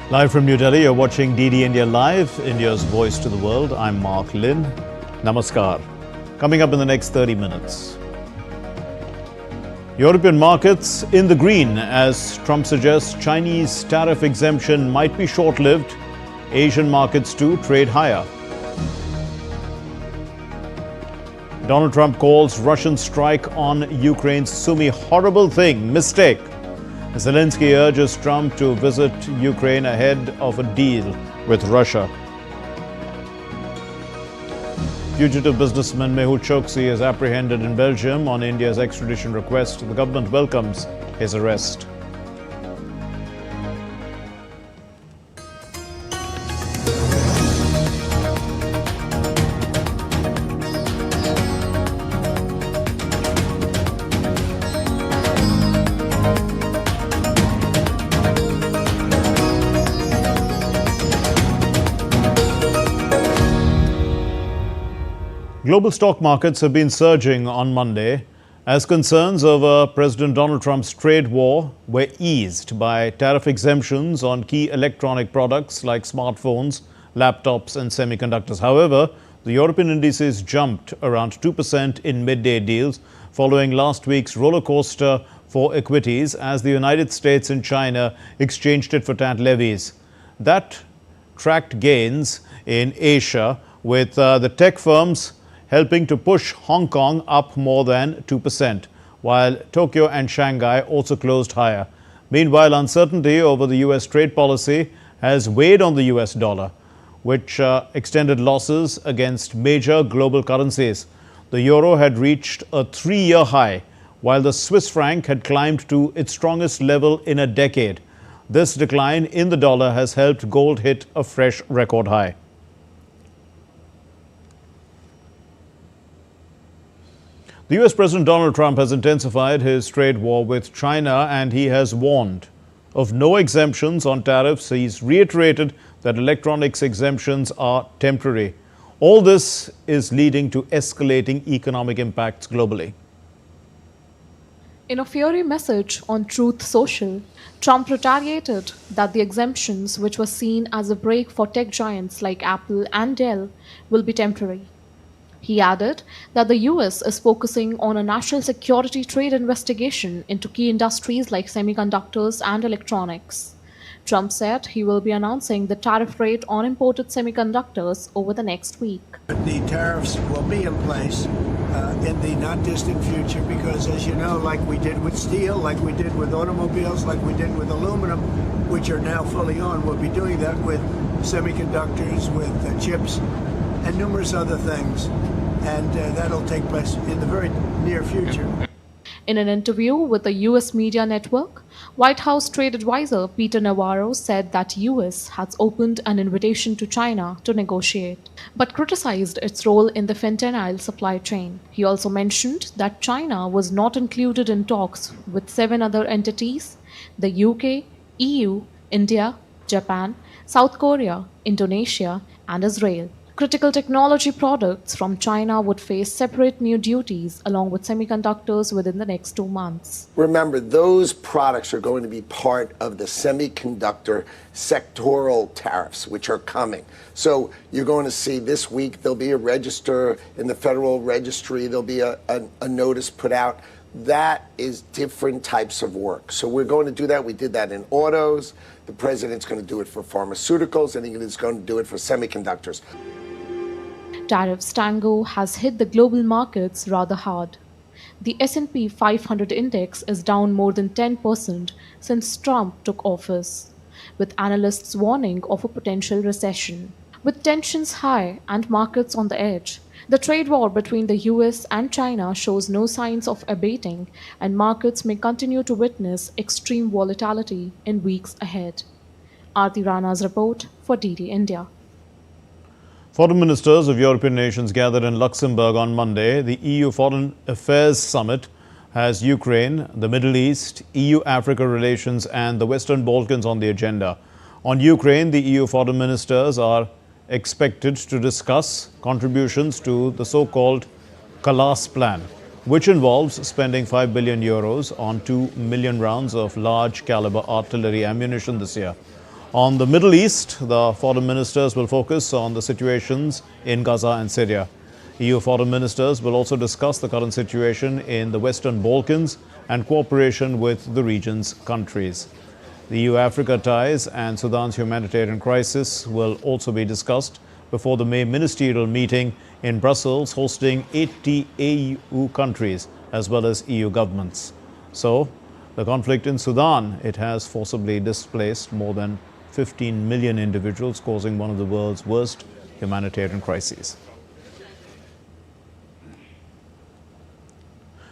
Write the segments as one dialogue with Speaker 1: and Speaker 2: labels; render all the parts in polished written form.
Speaker 1: Live from New Delhi, you're watching DD India Live, India's voice to the world. I'm Mark Lin. Namaskar. Coming up in the next 30 minutes. European markets in the green as Trump suggests Chinese tariff exemption might be short-lived. Asian markets too trade higher. Donald Trump calls Russian strike on Ukraine's Sumy horrible thing, mistake. Zelenskyy urges Trump to visit Ukraine ahead of a deal with Russia. Fugitive businessman Mehul Choksi is apprehended in Belgium on India's extradition request. The government welcomes his arrest. Global stock markets have been surging on Monday as concerns over President Donald Trump's trade war were eased by tariff exemptions on key electronic products like smartphones, laptops and semiconductors. However, the European indices jumped around 2% in midday deals following last week's roller coaster for equities as the United States and China exchanged tit-for-tat levies. That tracked gains in Asia with the tech firms helping to push Hong Kong up more than 2%, while Tokyo and Shanghai also closed higher. Meanwhile, uncertainty over the US trade policy has weighed on the US dollar, which extended losses against major global currencies. The euro had reached a 3-year high, while the Swiss franc had climbed to its strongest level in a decade. This decline in the dollar has helped gold hit a fresh record high. The US President Donald Trump has intensified his trade war with China and he has warned of no exemptions on tariffs. He's reiterated that electronics exemptions are temporary. All this is leading to escalating economic impacts globally.
Speaker 2: In a fiery message on Truth Social, Trump retaliated that the exemptions, which were seen as a break for tech giants like Apple and Dell, will be temporary. He added that the US is focusing on a national security trade investigation into key industries like semiconductors and electronics. Trump said he will be announcing the tariff rate on imported semiconductors over the next week.
Speaker 3: The tariffs will be in place in the not distant future because, as you know, like we did with steel, like we did with automobiles, like we did with aluminum, which are now fully on, we'll be doing that with semiconductors, with chips, and numerous other things, and that'll take place in the very near future.
Speaker 2: In an interview with the US media network, White House trade advisor Peter Navarro said that US has opened an invitation to China to negotiate, but criticized its role in the fentanyl supply chain. He also mentioned that China was not included in talks with 7 other entities: the UK, EU, India, Japan, South Korea, Indonesia, and Israel. Critical technology products from China would face separate new duties along with semiconductors within the next 2 months.
Speaker 4: Remember, those products are going to be part of the semiconductor sectoral tariffs, which are coming. So you're going to see this week there'll be a register in the Federal Registry, there'll be a notice put out. That is different types of work. So we're going to do that. We did that in autos. The president's going to do it for pharmaceuticals, and he's going to do it for semiconductors.
Speaker 2: Tariffs tango has hit the global markets rather hard. The S&P 500 index is down more than 10% since Trump took office, with analysts warning of a potential recession. With tensions high and markets on the edge, the trade war between the US and China shows no signs of abating, and markets may continue to witness extreme volatility in weeks ahead. Aarti Rana's report for DD India.
Speaker 1: Foreign ministers of European nations gathered in Luxembourg on Monday. The EU Foreign Affairs Summit has Ukraine, the Middle East, EU-Africa relations and the Western Balkans on the agenda. On Ukraine, the EU foreign ministers are expected to discuss contributions to the so-called Kalas plan, which involves spending €5 billion on 2 million rounds of large-caliber artillery ammunition this year. On the Middle East, the foreign ministers will focus on the situations in Gaza and Syria. EU foreign ministers will also discuss the current situation in the Western Balkans and cooperation with the region's countries. The EU-Africa ties and Sudan's humanitarian crisis will also be discussed before the May ministerial meeting in Brussels, hosting 80 EU countries as well as EU governments. So, the conflict in Sudan, it has forcibly displaced more than 15 million individuals, causing one of the world's worst humanitarian crises.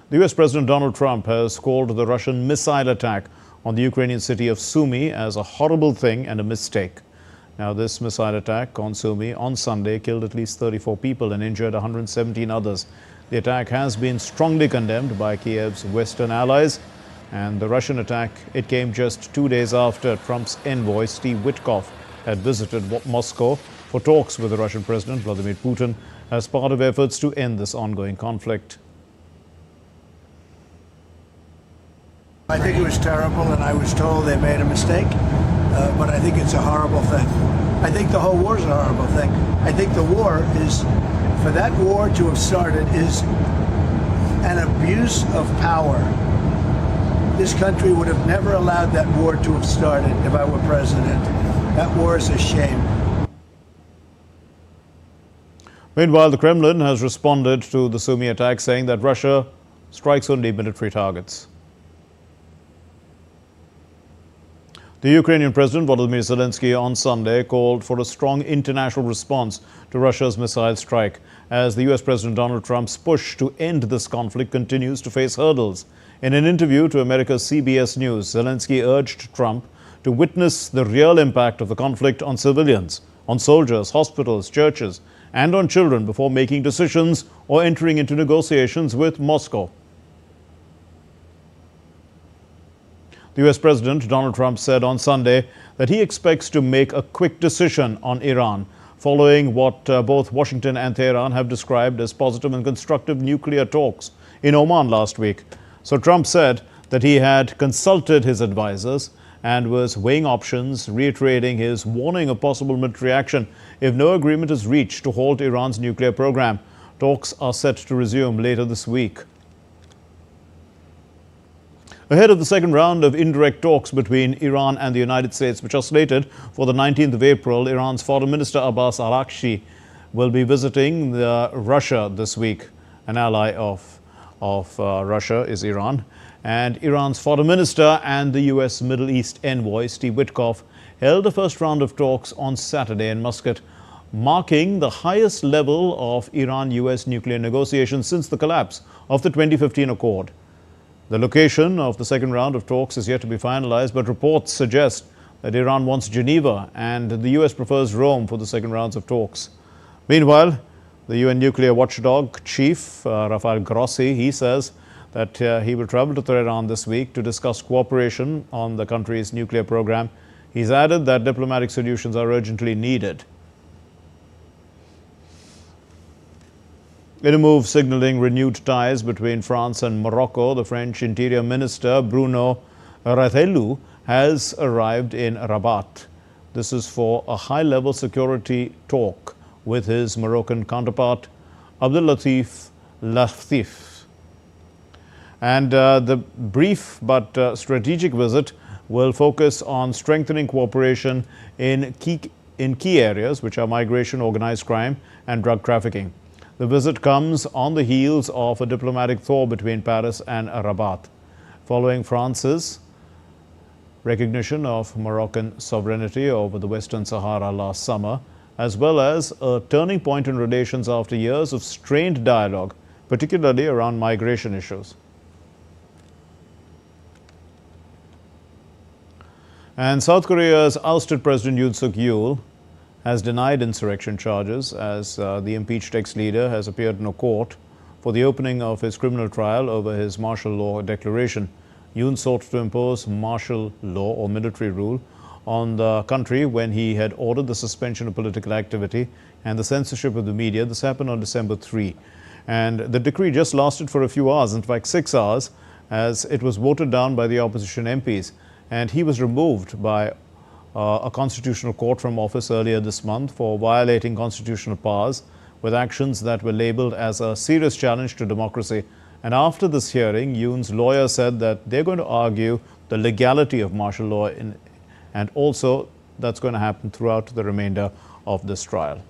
Speaker 1: The US President Donald Trump has called the Russian missile attack on the Ukrainian city of Sumy as a horrible thing and a mistake. Now, this missile attack on Sumy on Sunday killed at least 34 people and injured 117 others. The attack has been strongly condemned by Kiev's Western allies, and the Russian attack, it came just 2 days after Trump's envoy Steve Witkoff had visited Moscow for talks with the Russian President Vladimir Putin as part of efforts to end this ongoing conflict.
Speaker 3: I think it was terrible, and I was told they made a mistake, but I think it's a horrible thing. I think the whole war is a horrible thing. I think the war is, for that war to have started, is an abuse of power. This country would have never allowed that war to have started if I were president. That war is a shame.
Speaker 1: Meanwhile, the Kremlin has responded to the Sumy attack, saying that Russia strikes only military targets. The Ukrainian President Volodymyr Zelenskyy on Sunday called for a strong international response to Russia's missile strike as the US President Donald Trump's push to end this conflict continues to face hurdles. In an interview to America's CBS News, Zelenskyy urged Trump to witness the real impact of the conflict on civilians, on soldiers, hospitals, churches, and on children before making decisions or entering into negotiations with Moscow. The US President Donald Trump said on Sunday that he expects to make a quick decision on Iran, following what both Washington and Tehran have described as positive and constructive nuclear talks in Oman last week. So Trump said that he had consulted his advisors and was weighing options, reiterating his warning of possible military action if no agreement is reached to halt Iran's nuclear program. Talks are set to resume later this week. Ahead of the second round of indirect talks between Iran and the United States, which are slated for the 19th of April, Iran's Foreign Minister Abbas Araghchi will be visiting Russia this week. An ally of Russia is Iran. And Iran's Foreign Minister and the US Middle East envoy, Steve Witkoff, held the first round of talks on Saturday in Muscat, marking the highest level of Iran-US nuclear negotiations since the collapse of the 2015 accord. The location of the second round of talks is yet to be finalized, but reports suggest that Iran wants Geneva and the US prefers Rome for the second rounds of talks. Meanwhile, the UN nuclear watchdog chief, Rafael Grossi, he says that he will travel to Tehran this week to discuss cooperation on the country's nuclear program. He's added that diplomatic solutions are urgently needed. In a move signaling renewed ties between France and Morocco, the French Interior Minister Bruno Retailleau has arrived in Rabat. This is for a high-level security talk with his Moroccan counterpart, Abdellatif Latif. And the brief but strategic visit will focus on strengthening cooperation in key areas, which are migration, organized crime, and drug trafficking. The visit comes on the heels of a diplomatic thaw between Paris and Rabat, following France's recognition of Moroccan sovereignty over the Western Sahara last summer, as well as a turning point in relations after years of strained dialogue, particularly around migration issues. And South Korea's ousted President Yoon Suk-yeol has denied insurrection charges as the impeached ex-leader has appeared in a court for the opening of his criminal trial over his martial law declaration. Yoon sought to impose martial law or military rule on the country when he had ordered the suspension of political activity and the censorship of the media. This happened on December 3. And the decree just lasted for a few hours, in fact 6 hours, as it was voted down by the opposition MPs. And he was removed by a constitutional court from office earlier this month for violating constitutional powers with actions that were labelled as a serious challenge to democracy. And after this hearing, Yoon's lawyer said that they're going to argue the legality of martial law and also that's going to happen throughout the remainder of this trial.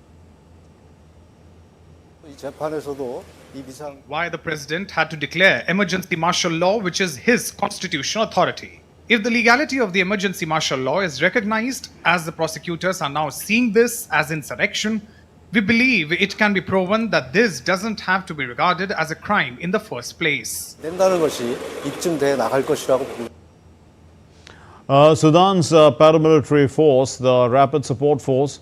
Speaker 5: Why the president had to declare emergency martial law, which is his constitutional authority. If the legality of the emergency martial law is recognized, as the prosecutors are now seeing this as insurrection, we believe it can be proven that this doesn't have to be regarded as a crime in the first place.
Speaker 1: Sudan's paramilitary force, the Rapid Support Force,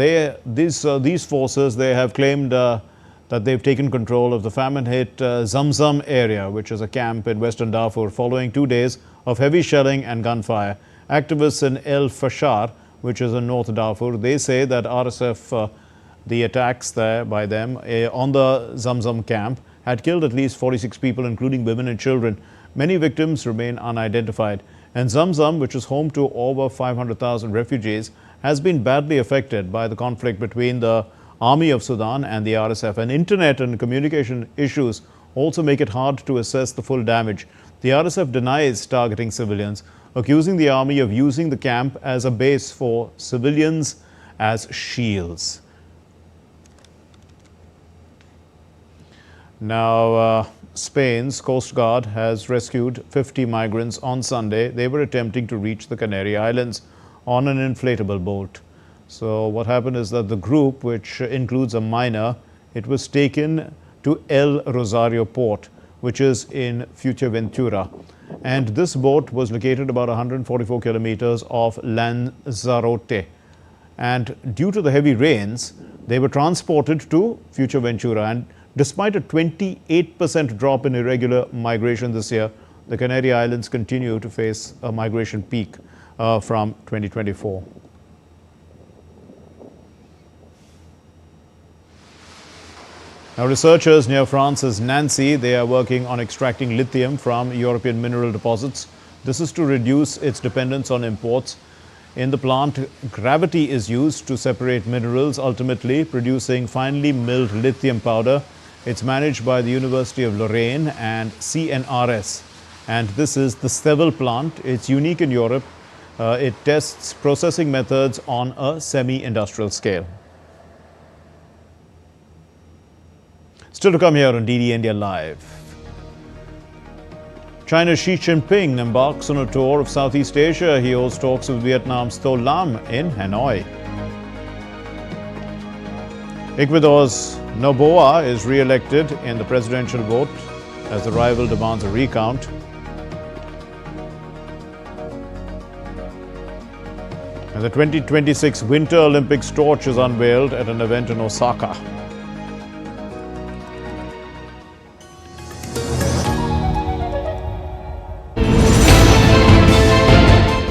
Speaker 1: these forces, they have claimed that they've taken control of the famine-hit Zamzam area, which is a camp in western Darfur, following 2 days of heavy shelling and gunfire. Activists in El Fashar, which is in North Darfur, they say that RSF, the attacks there by them on the Zamzam camp, had killed at least 46 people, including women and children. Many victims remain unidentified. And Zamzam, which is home to over 500,000 refugees, has been badly affected by the conflict between the Army of Sudan and the RSF. And internet and communication issues also make it hard to assess the full damage. The RSF denies targeting civilians, accusing the army of using the camp as a base for civilians as shields. Now, Spain's Coast Guard has rescued 50 migrants on Sunday. They were attempting to reach the Canary Islands on an inflatable boat. So what happened is that the group, which includes a minor, it was taken to El Rosario port, which is in Fuerteventura. And this boat was located about 144 kilometers off Lanzarote. And due to the heavy rains, they were transported to Fuerteventura. And despite a 28% drop in irregular migration this year, the Canary Islands continue to face a migration peak from 2024. Now, researchers near France's Nancy, they are working on extracting lithium from European mineral deposits. This is to reduce its dependence on imports. In the plant, gravity is used to separate minerals, ultimately producing finely milled lithium powder. It's managed by the University of Lorraine and CNRS. And this is the Stevel plant. It's unique in Europe. It tests processing methods on a semi-industrial scale. Still to come here on DD India Live. China's Xi Jinping embarks on a tour of Southeast Asia. He holds talks with Vietnam's To Lam in Hanoi. Ecuador's Noboa is re-elected in the presidential vote as the rival demands a recount. And the 2026 Winter Olympics torch is unveiled at an event in Osaka.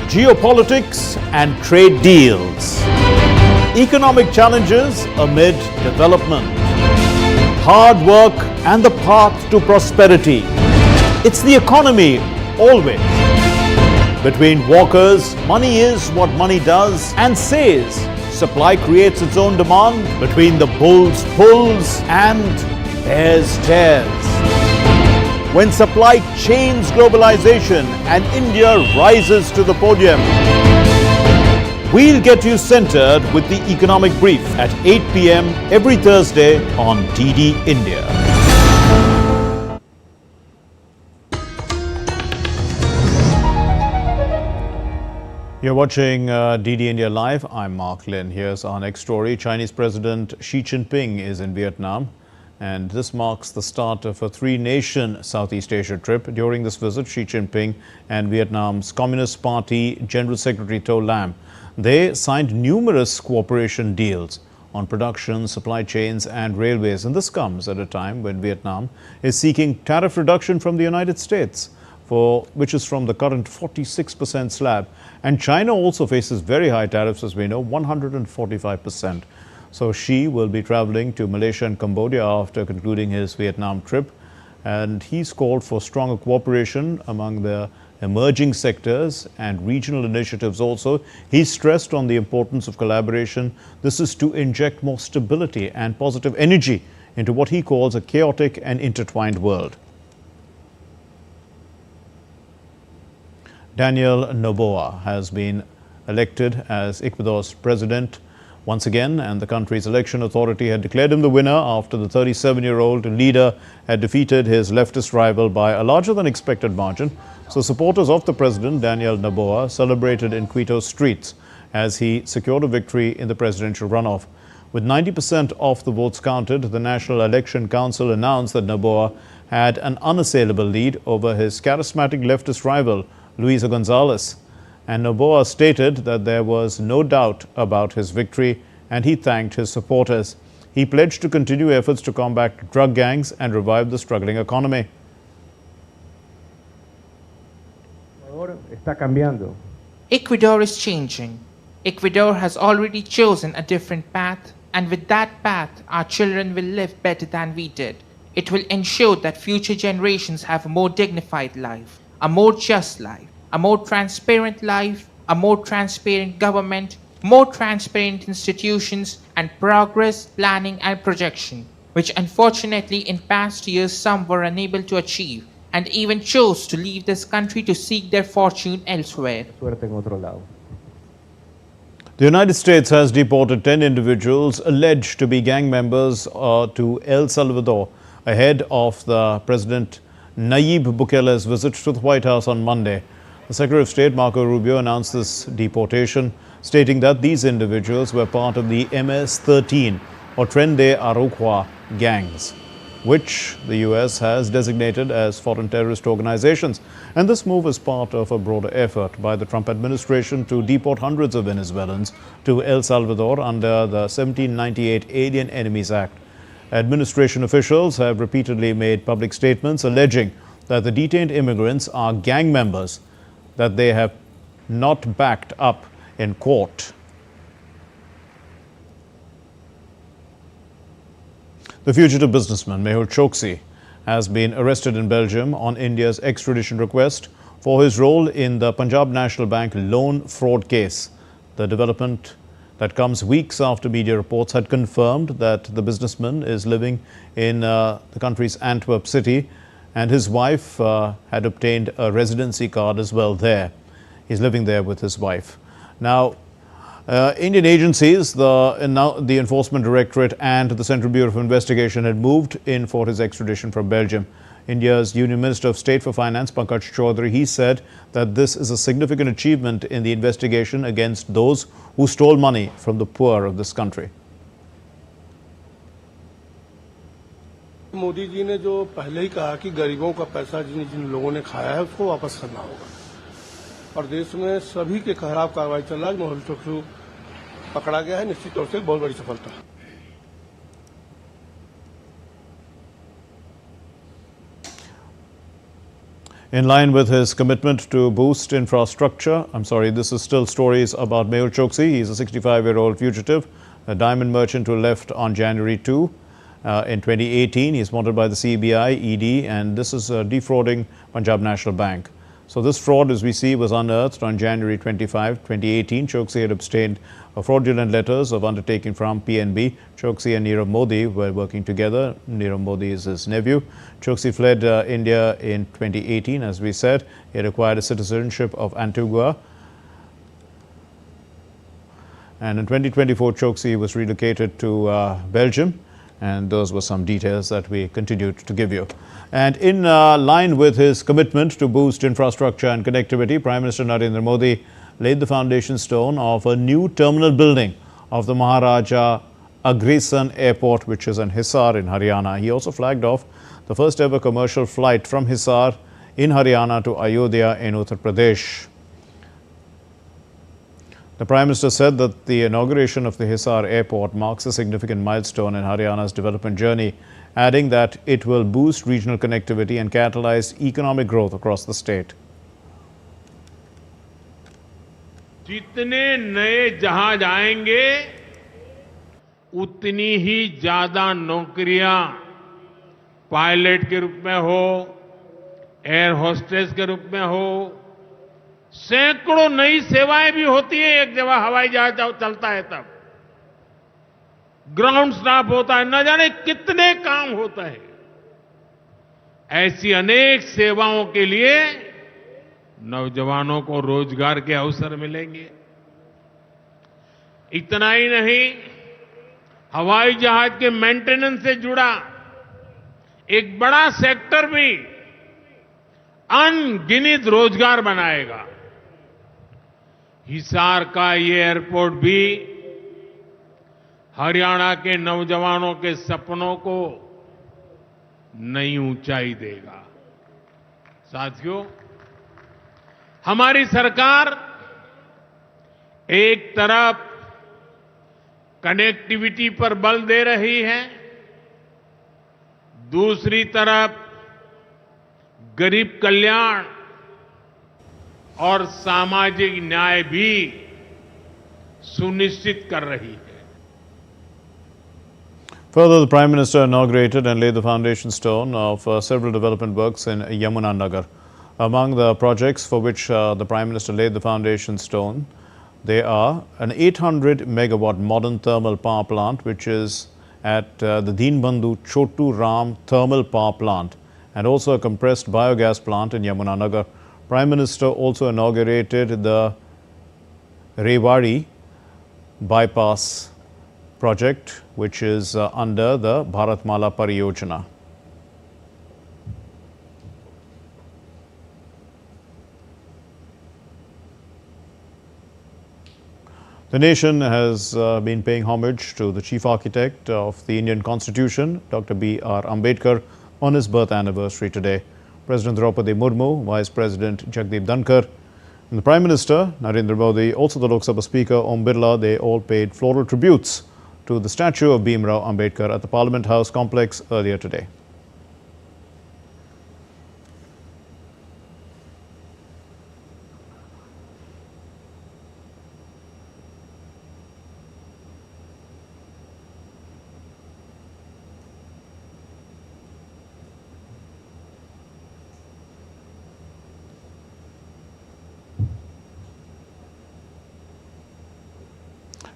Speaker 1: Geopolitics and trade deals. Economic challenges amid development. Hard work and the path to prosperity. It's the economy, always. Between walkers, money is what money does and says. Supply creates its own demand. Between the bulls pulls and bears tears. When supply chains globalization and India rises to the podium. We'll get you centered with the Economic Brief at 8 p.m. every Thursday on DD India. You're watching DD India Live. I'm Mark Lin. Here's our next story. Chinese President Xi Jinping is in Vietnam. And this marks the start of a three-nation Southeast Asia trip. During this visit, Xi Jinping and Vietnam's Communist Party General Secretary To Lam, they signed numerous cooperation deals on production, supply chains and railways. And this comes at a time when Vietnam is seeking tariff reduction from the United States, which is from the current 46% slab. And China also faces very high tariffs, as we know, 145%. So Xi will be traveling to Malaysia and Cambodia after concluding his Vietnam trip. And he's called for stronger cooperation among the emerging sectors and regional initiatives also. He stressed on the importance of collaboration. This is to inject more stability and positive energy into what he calls a chaotic and intertwined world. Daniel Noboa has been elected as Ecuador's president once again, and the country's election authority had declared him the winner after the 37-year-old leader had defeated his leftist rival by a larger than expected margin. So supporters of the president, Daniel Noboa, celebrated in Quito's streets as he secured a victory in the presidential runoff. With 90% of the votes counted, the National Election Council announced that Noboa had an unassailable lead over his charismatic leftist rival, Luisa Gonzalez. And Noboa stated that there was no doubt about his victory, and he thanked his supporters. He pledged to continue efforts to combat drug gangs and revive the struggling economy.
Speaker 6: Ecuador is changing. Ecuador has already chosen a different path, and with that path, our children will live better than we did. It will ensure that future generations have a more dignified life, a more just life, a more transparent life, a more transparent government, more transparent institutions, and progress, planning, and projection, which unfortunately in past years some were unable to achieve and even chose to leave this country to seek their fortune elsewhere.
Speaker 1: The United States has deported 10 individuals alleged to be gang members to El Salvador ahead of the President Nayib Bukele's visit to the White House on Monday. The Secretary of State, Marco Rubio, announced this deportation, stating that these individuals were part of the MS-13 or Tren de Arauca gangs, which the U.S. has designated as foreign terrorist organizations. And this move is part of a broader effort by the Trump administration to deport hundreds of Venezuelans to El Salvador under the 1798 Alien Enemies Act. Administration officials have repeatedly made public statements alleging that the detained immigrants are gang members that they have not backed up in court. The fugitive businessman Mehul Choksi has been arrested in Belgium on India's extradition request for his role in the Punjab National Bank loan fraud case. The development that comes weeks after media reports had confirmed that the businessman is living in the country's Antwerp city, and his wife had obtained a residency card as well there. He's living there with his wife. Now, Indian agencies, the Enforcement Directorate and the Central Bureau of Investigation had moved in for his extradition from Belgium. India's Union Minister of State for Finance, Pankaj Chaudhary, he said that this is a significant achievement in the investigation against those who stole money from the poor of this country.
Speaker 7: Modi ji ने जो पहले ही कहा कि गरीबों का पैसा जिन जिन लोगों ने खाया है उसको वापस करना होगा, और देश में सभी के खिलाफ कार्रवाई चल रहा है। मेहुल चोक्सी पकड़ा गया है, निश्चित तौर से बहुत बड़ी सफलता है।
Speaker 1: In line with his commitment to boost infrastructure, this is still stories about Mehul Choksi. He's a 65-year-old fugitive, a diamond merchant who left on January 2. In 2018, he's wanted by the CBI, ED, and this is defrauding Punjab National Bank. So this fraud, as we see, was unearthed on January 25, 2018. Choksi had obtained fraudulent letters of undertaking from PNB. Choksi and Nirav Modi were working together. Nirav Modi is his nephew. Choksi fled India in 2018, as we said. He had acquired a citizenship of Antigua. And in 2024, Choksi was relocated to Belgium. And those were some details that we continued to give you. And in line with his commitment to boost infrastructure and connectivity, Prime Minister Narendra Modi laid the foundation stone of a new terminal building of the Maharaja Agrisan Airport, which is in Hisar in Haryana. He also flagged off the first ever commercial flight from Hisar in Haryana to Ayodhya in Uttar Pradesh. The Prime Minister said that the inauguration of the Hisar Airport marks a significant milestone in Haryana's development journey, adding that it will boost regional connectivity and catalyze economic growth across the state.
Speaker 8: जितने नए जहाज आएंगे, उतनी ही ज्यादा नौकरियां pilot के रूप में हो, एयर होस्टेस के रूप में हो, सैकड़ों नई सेवाएं भी होती है। एक जगह हवाई जहाज चलता है तब ग्राउंड स्टाफ होता है, न जाने कितने काम होता है। ऐसी अनेक सेवाओं के लिए नौजवानों को रोजगार के अवसर मिलेंगे। इतना ही नहीं, हवाई जहाज के मेंटेनेंस से जुड़ा एक बड़ा सेक्टर भी अनगिनत रोजगार बनाएगा। हिसार का ये एयरपोर्ट भी हरियाणा के नौजवानों के सपनों को नई ऊंचाई देगा। साथियों, हमारी सरकार एक तरफ कनेक्टिविटी पर बल दे रही है, दूसरी तरफ गरीब कल्याण और सामाजिक न्याय भी सुनिश्चित कर रही है।
Speaker 1: Further, the Prime Minister inaugurated and laid the foundation stone of several development works in Yamunanagar. Among the projects for which the Prime Minister laid the foundation stone, they are an 800 megawatt modern thermal power plant, which is at the Deenbandhu Chotu Ram thermal power plant, and also a compressed biogas plant in Yamunanagar. Prime Minister also inaugurated the Rewari bypass project, which is under the Bharatmala Pariyojana. The nation has been paying homage to the chief architect of the Indian Constitution, Dr. B.R. Ambedkar, on his birth anniversary today. President Draupadi Murmu, Vice President Jagdeep Dhankar, and the Prime Minister Narendra Modi, also the Lok Sabha Speaker Om Birla, they all paid floral tributes to the statue of Bhimrao Ambedkar at the Parliament House complex earlier today.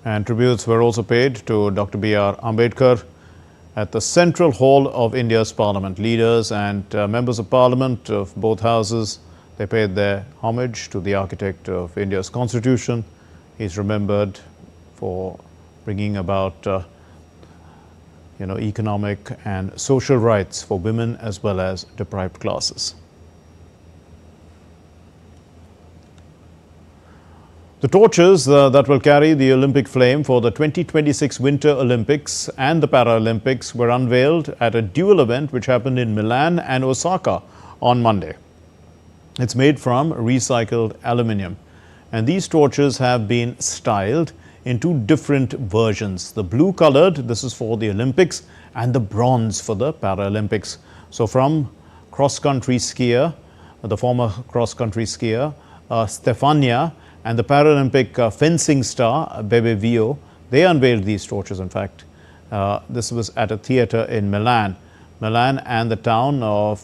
Speaker 1: And tributes were also paid to Dr. B.R. Ambedkar at the Central Hall of India's Parliament. Leaders and members of Parliament of both houses, they paid their homage to the architect of India's Constitution. He's remembered for bringing about economic and social rights for women as well as deprived classes. The torches that will carry the Olympic flame for the 2026 Winter Olympics and the Paralympics were unveiled at a dual event which happened in Milan and Osaka on Monday. It's made from recycled aluminium, and these torches have been styled in two different versions. The blue colored, this is for the Olympics, and the bronze for the Paralympics. So from cross-country skier, the former cross-country skier Stefania, and the Paralympic fencing star Bebe Vio, they unveiled these torches. In fact, this was at a theatre in Milan. Milan and the town of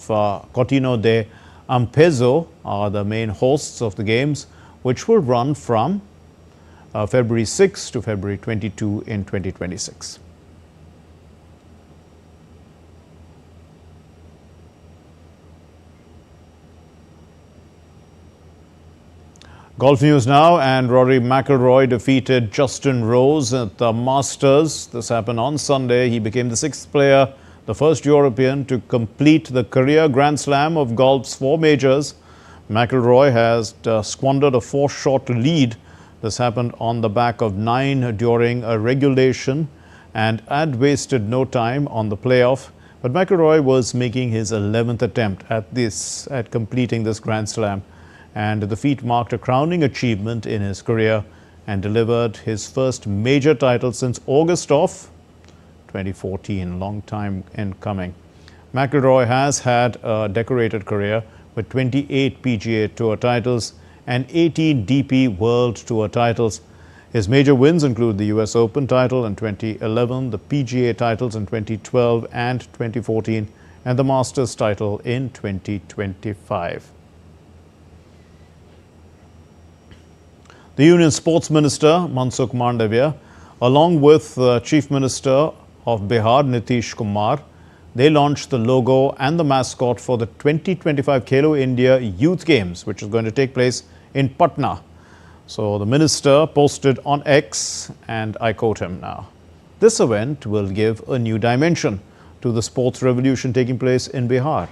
Speaker 1: Cotino de Ampezzo are the main hosts of the games, which will run from February 6 to February 22 in 2026. Golf news now, and Rory McIlroy defeated Justin Rose at the Masters. This happened on Sunday. He became the sixth player, the first European to complete the career Grand Slam of golf's four majors. McIlroy has squandered a four-shot lead. This happened on the back of 9 during a regulation and had wasted no time on the playoff. But McIlroy was making his 11th attempt at completing this Grand Slam. And the feat marked a crowning achievement in his career and delivered his first major title since August of 2014, long time in coming. McIlroy has had a decorated career with 28 PGA Tour titles and 18 DP World Tour titles. His major wins include the US Open title in 2011, the PGA titles in 2012 and 2014, and the Masters title in 2025. The Union Sports Minister Mansukh Mandavia, along with Chief Minister of Bihar Nitish Kumar, they launched the logo and the mascot for the 2025 Khelo India Youth Games, which is going to take place in Patna. So the minister posted on X, and I quote him now. This event will give a new dimension to the sports revolution taking place in Bihar.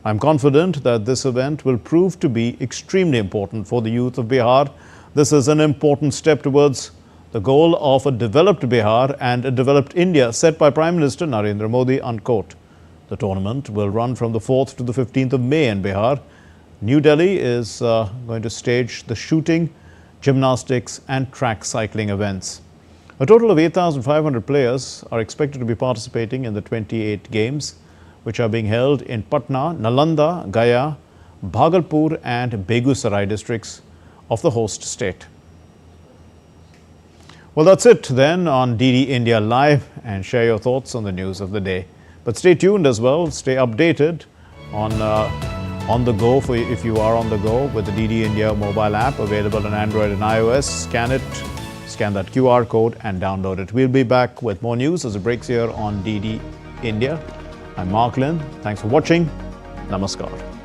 Speaker 1: I'm confident that this event will prove to be extremely important for the youth of Bihar. This is an important step towards the goal of a developed Bihar and a developed India set by Prime Minister Narendra Modi, unquote. The tournament will run from the 4th to the 15th of May in Bihar. New Delhi is going to stage the shooting, gymnastics and track cycling events. A total of 8,500 players are expected to be participating in the 28 games, which are being held in Patna, Nalanda, Gaya, Bhagalpur and Begusarai districts of the host state. Well, that's it then on DD India Live, and share your thoughts on the news of the day. But stay tuned as well, stay updated on the go if you are on the go with the DD India mobile app available on Android and iOS. Scan that QR code and download it. We'll be back with more news as it breaks here on DD India. I'm Mark Lynn. Thanks for watching. Namaskar.